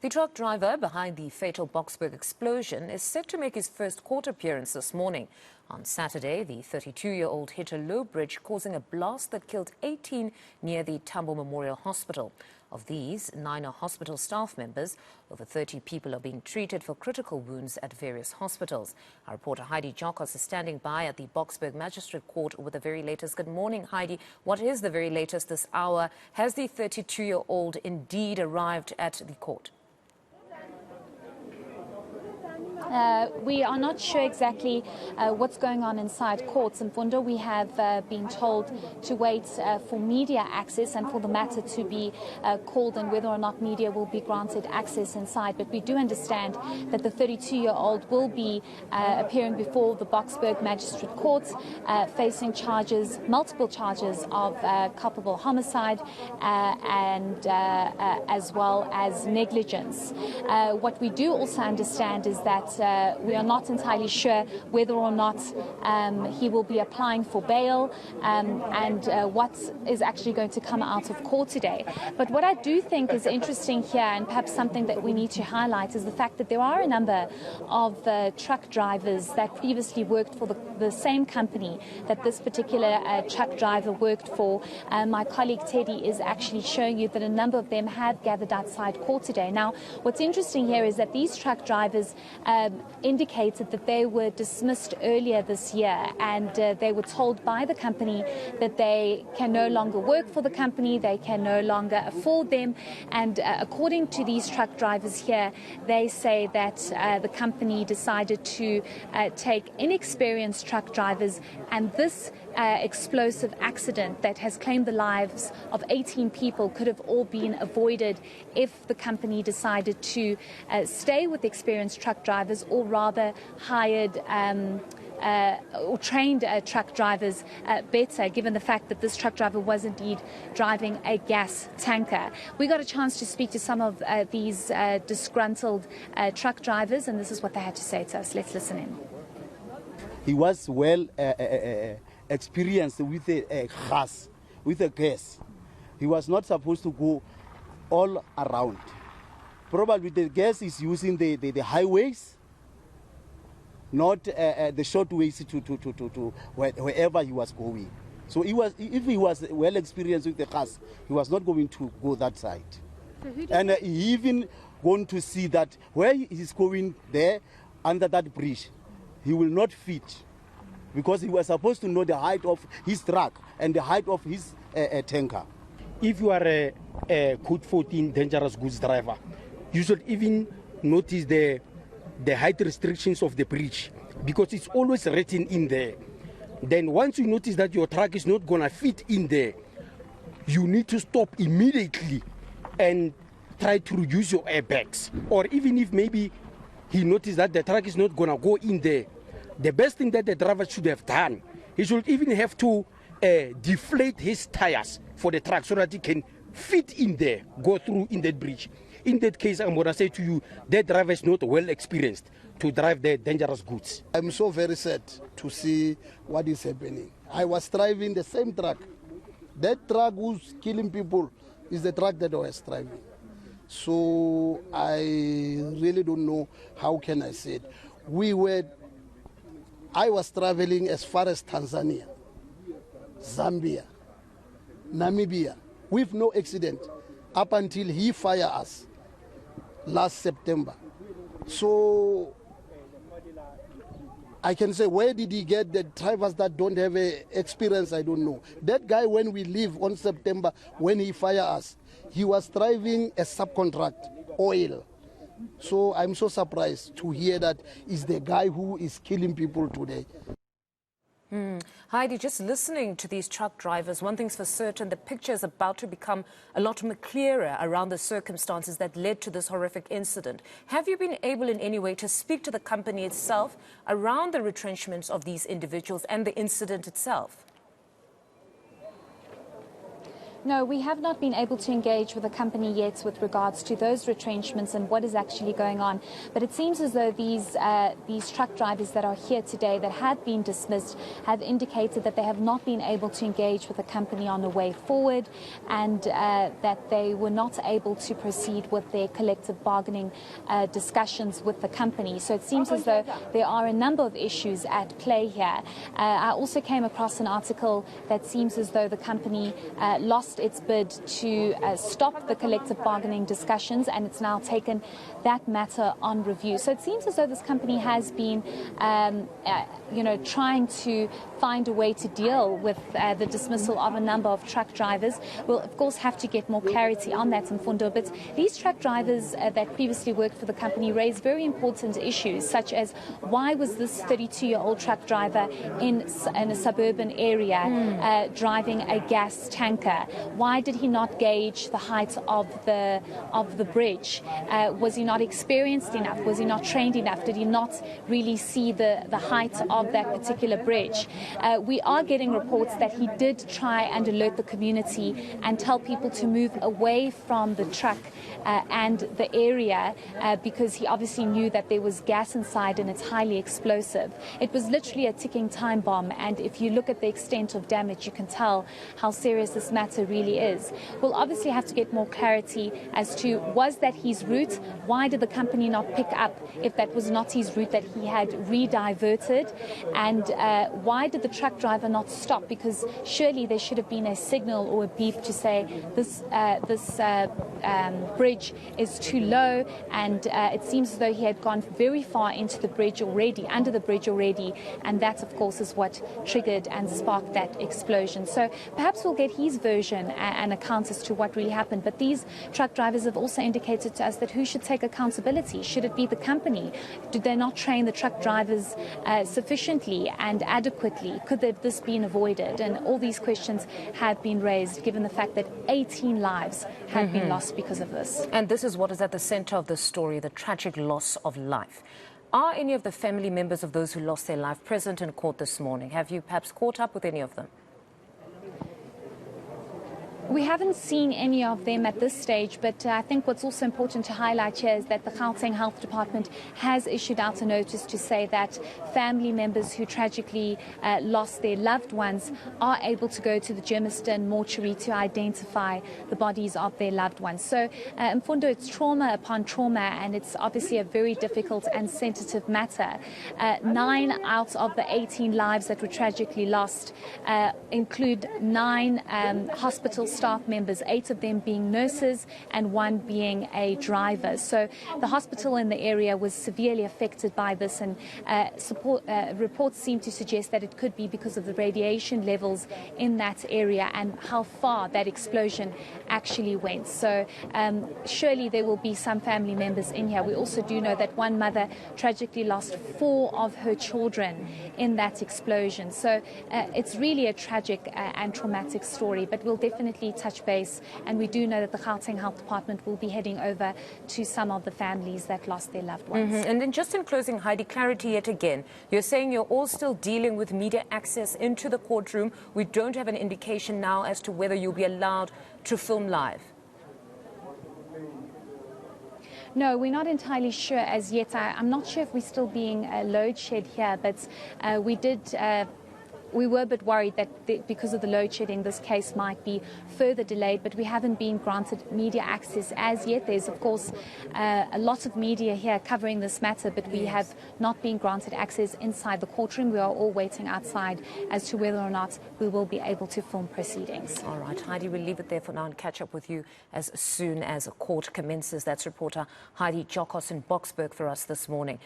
The truck driver behind the fatal Boksburg explosion is set to make his first court appearance this morning. On Saturday, the 32-year-old hit a low bridge, causing a blast that killed 18 near the Tambo Memorial Hospital. Of these, 9 are hospital staff members. Over 30 people are being treated for critical wounds at various hospitals. Our reporter Heidi Giokos is standing by at the Boksburg Magistrate Court with the very latest. Good morning, Heidi. What is the very latest this hour? Has the 32-year-old indeed arrived at the court? We are not sure exactly what's going on inside courts. In Mfundo, we have been told to wait for media access and for the matter to be called and whether or not media will be granted access inside. But we do understand that the 32-year-old will be appearing before the Boksburg Magistrate Court, facing charges, multiple charges of culpable homicide and as well as negligence. What we do also understand is that we are not entirely sure whether or not he will be applying for bail and what is actually going to come out of court today. But what I do think is interesting here, and perhaps something that we need to highlight, is the fact that there are a number of truck drivers that previously worked for the same company that this particular truck driver worked for. My colleague Teddy is actually showing you that a number of them have gathered outside court today. Now, what's interesting here is that these truck drivers indicated that they were dismissed earlier this year, and they were told by the company that they can no longer work for the company, they can no longer afford them. And according to these truck drivers here, they say that the company decided to take inexperienced truck drivers, and this explosive accident that has claimed the lives of 18 people could have all been avoided if the company decided to stay with experienced truck drivers, or rather hired or trained truck drivers better, given the fact that this truck driver was indeed driving a gas tanker. We got a chance to speak to some of these disgruntled truck drivers, and this is what they had to say to us. Let's listen in. He was well experienced with a gas. He was not supposed to go all around. Probably the gas is using the highways, not the short ways to wherever he was going. So if he was well experienced with the gas, he was not going to go that side. And he even going to see that where he is going there under that bridge, he will not fit, because he was supposed to know the height of his truck and the height of his tanker. If you are a code 14 dangerous goods driver, you should even notice the height restrictions of the bridge, because it's always written in there. Then once you notice that your truck is not going to fit in there, you need to stop immediately and try to reduce your airbags. Or even if maybe he noticed that the truck is not going to go in there, the best thing that the driver should have done, he should even have to deflate his tires for the truck so that he can fit in there, go through in that bridge. In that case, I'm going to say to you, that driver is not well experienced to drive the dangerous goods. I'm so very sad to see what is happening. I was driving the same truck. That truck who's killing people is the truck that I was driving. So I really don't know how can I say it. I was traveling as far as Tanzania, Zambia, Namibia, with no accident up until he fired us last September. So I can say, where did he get the drivers that don't have experience? I don't know. That guy, when we leave on September, when he fired us, he was driving a subcontract, oil. So I'm so surprised to hear that is the guy who is killing people today. Heidi, just listening to these truck drivers, one thing's for certain, the picture is about to become a lot more clearer around the circumstances that led to this horrific incident. Have you been able in any way to speak to the company itself around the retrenchments of these individuals and the incident itself? No, we have not been able to engage with the company yet with regards to those retrenchments and what is actually going on. But it seems as though these truck drivers that are here today that have been dismissed have indicated that they have not been able to engage with the company on the way forward, and that they were not able to proceed with their collective bargaining discussions with the company. So it seems as though there are a number of issues at play here. I also came across an article that seems as though the company lost its bid to stop the collective bargaining discussions, and it's now taken that matter on review. So it seems as though this company has been, trying to find a way to deal with the dismissal of a number of truck drivers. We'll, of course, have to get more clarity on that, Mfundo, but these truck drivers that previously worked for the company raised very important issues, such as why was this 32-year-old truck driver in a suburban area driving a gas tanker? Why did he not gauge the height of the bridge? Was he not experienced enough? Was he not trained enough? Did he not really see the height of that particular bridge? We are getting reports that he did try and alert the community and tell people to move away from the truck and the area because he obviously knew that there was gas inside and it's highly explosive. It was literally a ticking time bomb, and if you look at the extent of damage, you can tell how serious this matter really is. We'll obviously have to get more clarity as to, was that his route? Why did the company not pick up if that was not his route that he had re-diverted? And why did the truck driver not stop? Because surely there should have been a signal or a beep to say this bridge is too low, and it seems as though he had gone very far into the bridge already, under the bridge already, and that of course is what triggered and sparked that explosion. So perhaps we'll get his version and accounts as to what really happened. But these truck drivers have also indicated to us that who should take accountability? Should it be the company? Did they not train the truck drivers sufficiently and adequately? Could this been avoided? And all these questions have been raised given the fact that 18 lives have been lost because of this. And this is what is at the center of the story, the tragic loss of life. Are any of the family members of those who lost their life present in court this morning? Have you perhaps caught up with any of them? We haven't seen any of them at this stage, but I think what's also important to highlight here is that the Gauteng Health Department has issued out a notice to say that family members who tragically lost their loved ones are able to go to the Germiston mortuary to identify the bodies of their loved ones. So, Mfundo, it's trauma upon trauma, and it's obviously a very difficult and sensitive matter. 9 out of the 18 lives that were tragically lost include 9 hospital staff members, 8 of them being nurses and 1 being a driver. So the hospital in the area was severely affected by this, and reports seem to suggest that it could be because of the radiation levels in that area and how far that explosion actually went. So surely there will be some family members in here. We also do know that one mother tragically lost 4 of her children in that explosion. So it's really a tragic and traumatic story, but we'll definitely touch base, and we do know that the Gauteng Health Department will be heading over to some of the families that lost their loved ones. And then just in closing, Heidi, clarity yet again. You're saying you're all still dealing with media access into the courtroom. We don't have an indication now as to whether you'll be allowed to film live. No, we're not entirely sure as yet. I'm not sure if we're still being load shed here, but we were a bit worried that because of the load shedding, this case might be further delayed, but we haven't been granted media access as yet. There's, of course, a lot of media here covering this matter, but we have not been granted access inside the courtroom. We are all waiting outside as to whether or not we will be able to film proceedings. All right, Heidi, we'll leave it there for now and catch up with you as soon as a court commences. That's reporter Heidi Giokos in Boksburg for us this morning.